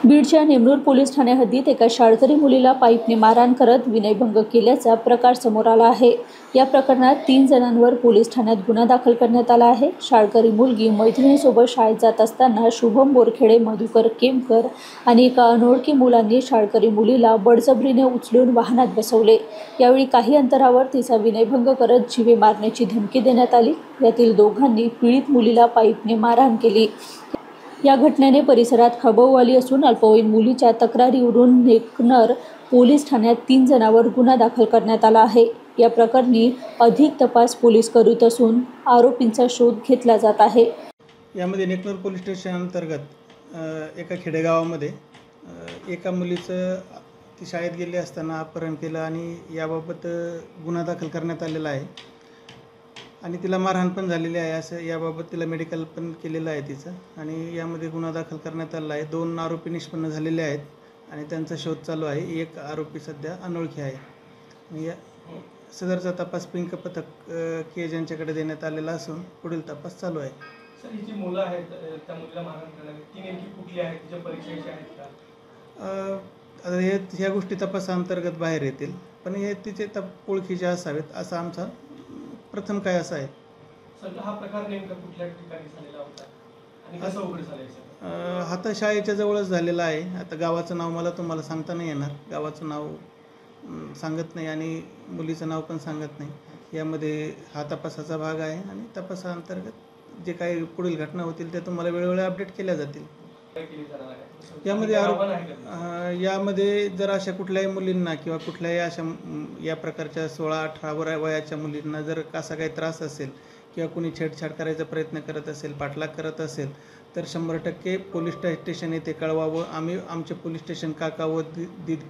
बीडच्या नेमनूर पोलीस ठाणे हद्दीत एका शाळकरी मुलीला पाईपने मारहाण करत विनयभंग केल्याचा प्रकार समोर आला आहे। या प्रकरणात 3 जणांवर पोलीस ठाण्यात गुन्हा दाखल करण्यात आला आहे। शाळकरी मुलगी मैत्रिणीसोबत शाळेत जात असताना शुभम बोरखेडे, मधुकर केमकर आणि एका अनोळखी मुलांनी शाळकरी मुलीला बळजबरीने उचलून वाहनात बसवले। यावेळी काही अंतरावर तिचा विनयभंग करत जीवे मारण्याची धमकी देण्यात आली। यातील दोघांनी पीडित मुलीला पाईपने मारहाण केली। या घटनेने परिसरात खळबळ आली असून अल्पवयीन मुलीच्या तक्रारीवरून नेकनर पोलीस ठाण्यात 3 जणांवर गुन्हा दाखल करण्यात आला आहे। या प्रकरणी अधिक तपास पोलीस करीत असून आरोपींचा शोध घेतला जात आहे। यामध्ये नेकनर पोलीस स्टेशन अंतर्गत एका खेडेगावामध्ये एका मुलीचं ती शाळेत गेली असताना अपहरण केलं आणि याबाबत गुन्हा दाखल करण्यात आलेला आहे आणि तिला मारहाण पण झालेली आहे। असं याबाबत तिला मेडिकल पण केलेलं आहे तिचं आणि यामध्ये गुन्हा दाखल करण्यात आला आहे। 2 आरोपी निष्पन्न झालेले आहेत आणि त्यांचा शोध चालू आहे। एक आरोपी सध्या अनोळखी आहे आणि या सदरचा तपास पिंक पथक केज यांच्याकडे देण्यात आलेला असून पुढील तपास चालू आहे। सर, ही जी मुलं आहेत त्या मुलीला मारहाण करणारी ती नेमकी कुठली आहे, तिच्या परीक्षेची आहेत का? आता ह्या गोष्टी तपासाअंतर्गत बाहेर येतील, पण हे तिचे ओळखीचे असावेत असा आमचा प्रथम काय असा आहे। सर, हा प्रकार नेमका कुठल्या ठिकाणी झालेला होता आणि कसं उघड झालं? हा तर शाळेच्या जवळच झालेला आहे। आता गावाचं नाव मला तुम्हाला सांगता नाही येणार, गावाचं नाव सांगत नाही आणि मुलीचं नाव पण सांगत नाही। यामध्ये हा तपासाचा भाग आहे आणि तपासाअंतर्गत जे काही पुढील घटना होतील त्या तुम्हाला वेळोवेळी अपडेट केल्या जातील। यामध्ये जर अशा कुठल्याही मुलींना किंवा कुठल्याही अशा या प्रकारच्या 16-18 वयाच्या मुलींना जर असा काही त्रास असेल किंवा कोणी छेडछाड करायचा प्रयत्न करत असेल, पाठलाग करत असेल तर 100% पोलीस स्टेशन येथे कळवावं। आम्ही आमचे पोलीस स्टेशन काका व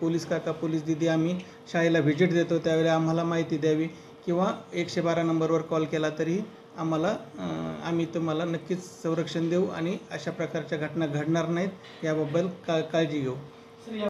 पोलीस काका, पोलीस दिदी आम्ही शाळेला व्हिजिट देतो, त्यावेळी आम्हाला माहिती द्यावी किंवा 112 नंबरवर कॉल केला तरी आम्ही तुम्हाला नक्कीच संरक्षण देऊ आणि अशा प्रकारच्या घटना घडणार नाहीत याबद्दल काळजी घेऊ।